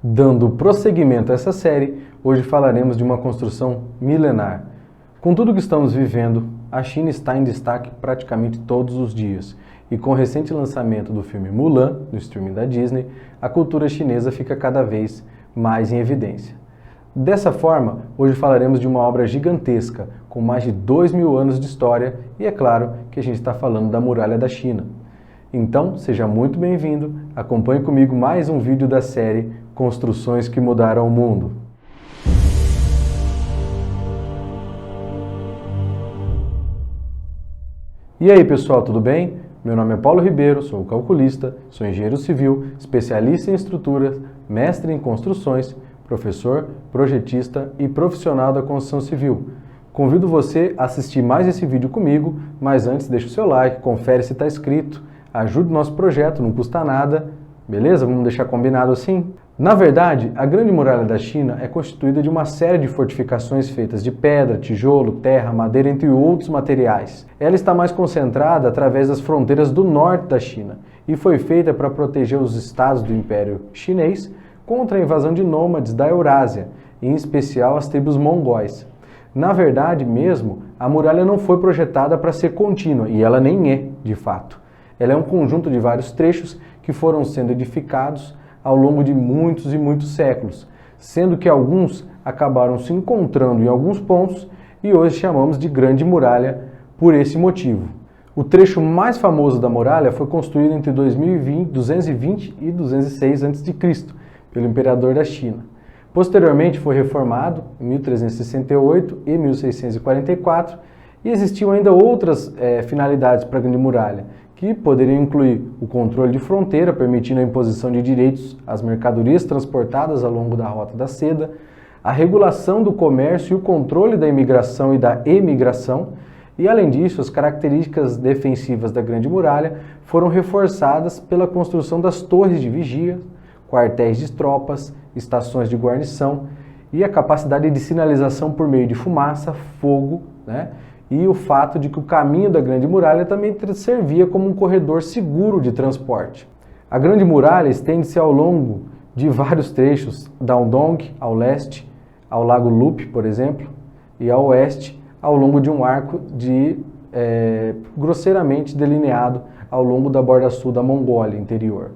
Dando prosseguimento a essa série, hoje falaremos de uma construção milenar. Com tudo que estamos vivendo, a China está em destaque praticamente todos os dias. E com o recente lançamento do filme Mulan, no streaming da Disney, a cultura chinesa fica cada vez mais em evidência. Dessa forma, hoje falaremos de uma obra gigantesca, com mais de 2.000 anos de história, e é claro que a gente está falando da Muralha da China. Então, seja muito bem-vindo, acompanhe comigo mais um vídeo da série Construções que Mudaram o Mundo. E aí pessoal, tudo bem? Meu nome é Paulo Ribeiro, sou calculista, sou engenheiro civil, especialista em estruturas, mestre em construções, professor, projetista e profissional da construção civil. Convido você a assistir mais esse vídeo comigo, mas antes deixa o seu like, confere se está inscrito, ajude o nosso projeto, não custa nada, beleza? Vamos deixar combinado assim? Na verdade, a Grande Muralha da China é constituída de uma série de fortificações feitas de pedra, tijolo, terra, madeira, entre outros materiais. Ela está mais concentrada através das fronteiras do norte da China e foi feita para proteger os estados do Império Chinês contra a invasão de nômades da Eurásia, em especial as tribos mongóis. Na verdade mesmo, a muralha não foi projetada para ser contínua, e ela nem é, de fato. Ela é um conjunto de vários trechos que foram sendo edificados ao longo de muitos e muitos séculos, sendo que alguns acabaram se encontrando em alguns pontos e hoje chamamos de Grande Muralha por esse motivo. O trecho mais famoso da muralha foi construído entre 220 e 206 a.C., pelo imperador da China. Posteriormente foi reformado em 1368 e 1644 e existiam ainda outras finalidades para a Grande Muralha, que poderiam incluir o controle de fronteira, permitindo a imposição de direitos às mercadorias transportadas ao longo da Rota da Seda, a regulação do comércio e o controle da imigração e da emigração, e além disso, as características defensivas da Grande Muralha foram reforçadas pela construção das torres de vigia, quartéis de tropas, estações de guarnição e a capacidade de sinalização por meio de fumaça, fogo, e o fato de que o caminho da Grande Muralha também servia como um corredor seguro de transporte. A Grande Muralha estende-se ao longo de vários trechos, da Udong ao leste, ao Lago Lupe, por exemplo, e ao oeste, ao longo de um arco grosseiramente delineado ao longo da borda sul da Mongólia interior.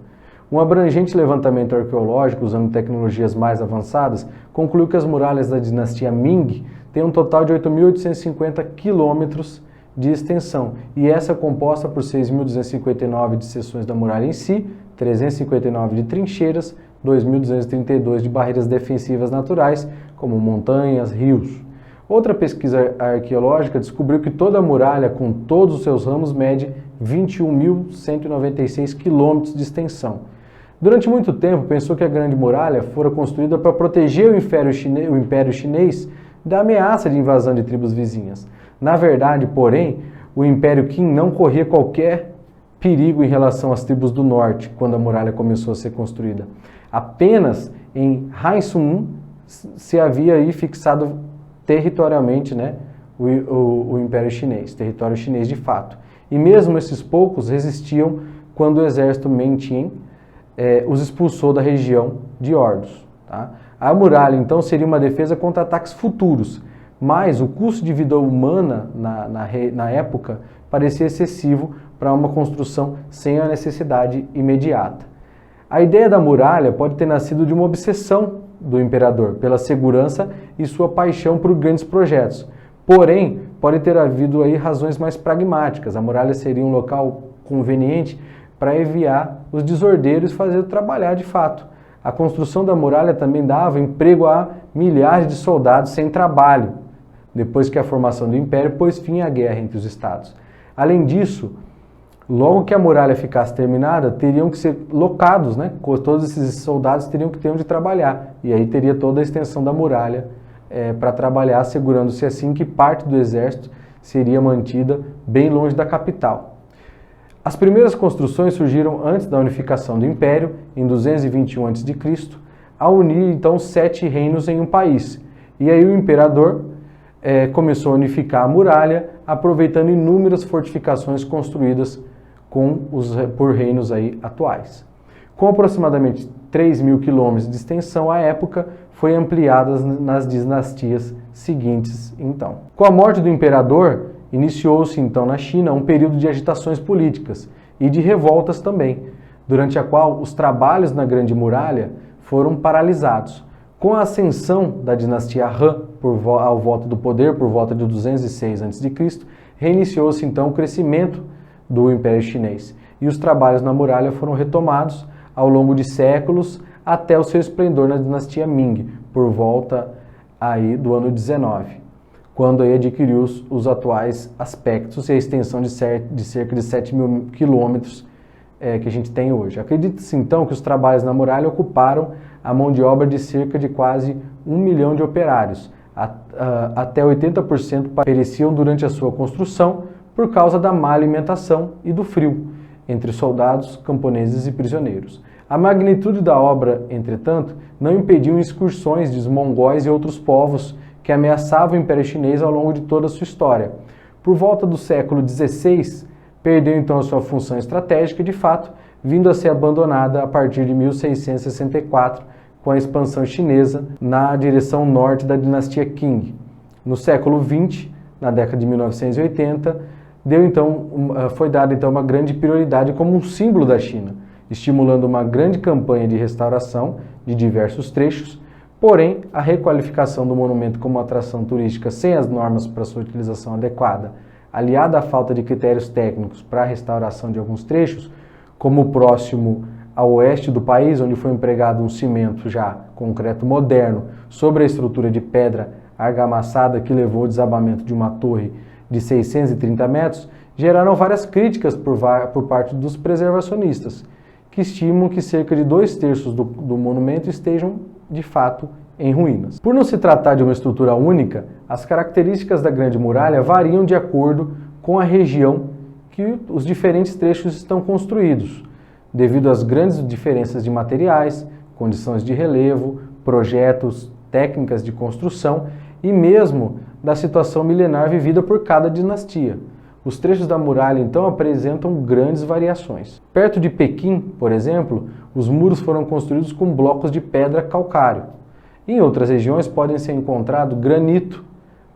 Um abrangente levantamento arqueológico, usando tecnologias mais avançadas, concluiu que as muralhas da dinastia Ming têm um total de 8.850 quilômetros de extensão, e essa é composta por 6.259 de seções da muralha em si, 359 de trincheiras, 2.232 de barreiras defensivas naturais, como montanhas, rios. Outra pesquisa arqueológica descobriu que toda a muralha, com todos os seus ramos, mede 21.196 quilômetros de extensão. Durante muito tempo, pensou que a Grande Muralha fora construída para proteger o Império Chinês da ameaça de invasão de tribos vizinhas. Na verdade, porém, o Império Qin não corria qualquer perigo em relação às tribos do norte, quando a muralha começou a ser construída. Apenas em Haisun se havia aí fixado territorialmente o Império Chinês, território chinês de fato. E mesmo esses poucos resistiam quando o exército Menqing os expulsou da região de Ordos. A muralha, então, seria uma defesa contra ataques futuros, mas o custo de vida humana na época parecia excessivo para uma construção sem a necessidade imediata. A ideia da muralha pode ter nascido de uma obsessão do imperador pela segurança e sua paixão por grandes projetos. Porém, pode ter havido aí razões mais pragmáticas. A muralha seria um local conveniente para enviar os desordeiros e fazer trabalhar de fato. A construção da muralha também dava emprego a milhares de soldados sem trabalho, depois que a formação do império pôs fim à guerra entre os estados. Além disso, logo que a muralha ficasse terminada, teriam que ser locados, todos esses soldados teriam que ter onde trabalhar, e aí teria toda a extensão da muralha para trabalhar, assegurando-se assim que parte do exército seria mantida bem longe da capital. As primeiras construções surgiram antes da unificação do Império, em 221 a.C., ao unir então 7 reinos em um país. E aí o imperador começou a unificar a muralha, aproveitando inúmeras fortificações construídas por reinos aí atuais. Com aproximadamente 3.000 quilômetros de extensão à época, foi ampliada nas dinastias seguintes então. Com a morte do imperador, iniciou-se então na China um período de agitações políticas e de revoltas também, durante a qual os trabalhos na Grande Muralha foram paralisados. Com a ascensão da dinastia Han ao volta do poder, por volta de 206 a.C., reiniciou-se então o crescimento do Império Chinês e os trabalhos na muralha foram retomados ao longo de séculos até o seu esplendor na dinastia Ming, por volta aí do ano 19, quando aí adquiriu os atuais aspectos e a extensão de cerca de 7.000 quilômetros que a gente tem hoje. Acredita-se então que os trabalhos na muralha ocuparam a mão de obra de cerca de quase 1 milhão de operários. Até 80% pereciam durante a sua construção por causa da má alimentação e do frio entre soldados, camponeses e prisioneiros. A magnitude da obra, entretanto, não impediu excursões de mongóis e outros povos que ameaçavam o Império Chinês ao longo de toda a sua história. Por volta do século XVI, perdeu então a sua função estratégica de fato, vindo a ser abandonada a partir de 1664, com a expansão chinesa na direção norte da dinastia Qing. No século XX, na década de 1980, foi dada então uma grande prioridade como um símbolo da China, estimulando uma grande campanha de restauração de diversos trechos, porém a requalificação do monumento como atração turística sem as normas para sua utilização adequada, aliada à falta de critérios técnicos para a restauração de alguns trechos, como próximo ao oeste do país, onde foi empregado um cimento já concreto moderno sobre a estrutura de pedra argamassada que levou ao desabamento de uma torre de 630 metros, geraram várias críticas por parte dos preservacionistas, que estimam que cerca de 2/3 do monumento estejam, de fato, em ruínas. Por não se tratar de uma estrutura única, as características da Grande Muralha variam de acordo com a região que os diferentes trechos estão construídos, devido às grandes diferenças de materiais, condições de relevo, projetos, técnicas de construção e mesmo da situação milenar vivida por cada dinastia. Os trechos da muralha, então, apresentam grandes variações. Perto de Pequim, por exemplo, os muros foram construídos com blocos de pedra calcário. Em outras regiões podem ser encontrado granito,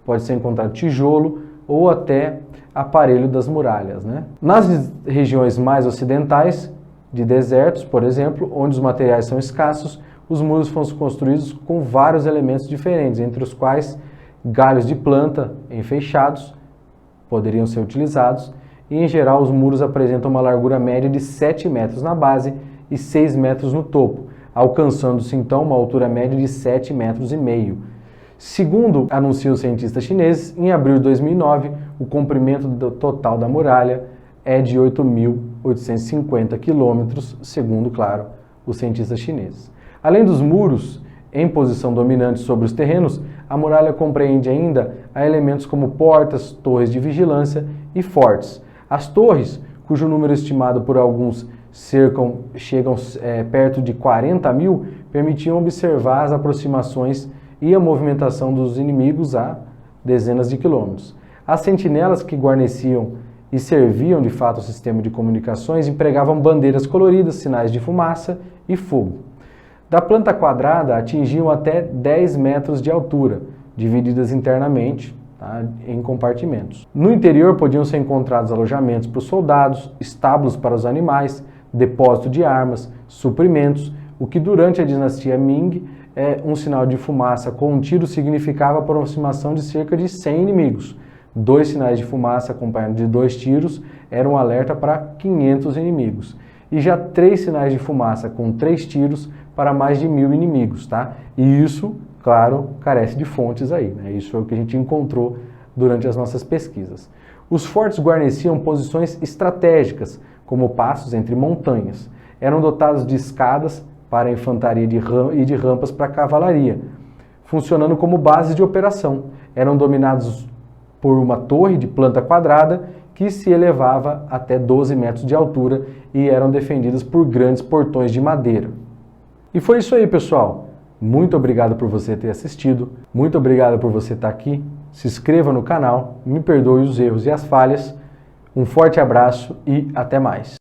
pode ser encontrado tijolo ou até aparelho das muralhas, né? Nas regiões mais ocidentais, de desertos, por exemplo, onde os materiais são escassos, os muros foram construídos com vários elementos diferentes, entre os quais galhos de planta enfeixados poderiam ser utilizados, e em geral os muros apresentam uma largura média de 7 metros na base e 6 metros no topo, alcançando-se então uma altura média de 7,5 metros. Segundo anunciam os cientistas chineses, em abril de 2009, o comprimento total da muralha é de 8.850 quilômetros, segundo, claro, os cientistas chineses. Além dos muros em posição dominante sobre os terrenos, a muralha compreende ainda elementos como portas, torres de vigilância e fortes. As torres, cujo número estimado por alguns chegam perto de 40.000, permitiam observar as aproximações e a movimentação dos inimigos a dezenas de quilômetros. As sentinelas que guarneciam e serviam de fato ao sistema de comunicações empregavam bandeiras coloridas, sinais de fumaça e fogo. Da planta quadrada atingiam até 10 metros de altura, divididas internamente, tá, em compartimentos. No interior podiam ser encontrados alojamentos para os soldados, estábulos para os animais, depósito de armas, suprimentos, o que durante a dinastia Ming um sinal de fumaça com um tiro significava a aproximação de cerca de 100 inimigos. 2 sinais de fumaça acompanhados de 2 tiros eram um alerta para 500 inimigos. E já 3 sinais de fumaça com 3 tiros para mais de 1.000 inimigos, tá? E isso, claro, carece de fontes aí, né? Isso é o que a gente encontrou durante as nossas pesquisas. Os fortes guarneciam posições estratégicas, como passos entre montanhas. Eram dotados de escadas para a infantaria e de rampas para a cavalaria, funcionando como bases de operação. Eram dominados por uma torre de planta quadrada que se elevava até 12 metros de altura e eram defendidas por grandes portões de madeira. E foi isso aí, pessoal. Muito obrigado por você ter assistido, muito obrigado por você estar aqui. Se inscreva no canal, me perdoe os erros e as falhas. Um forte abraço e até mais.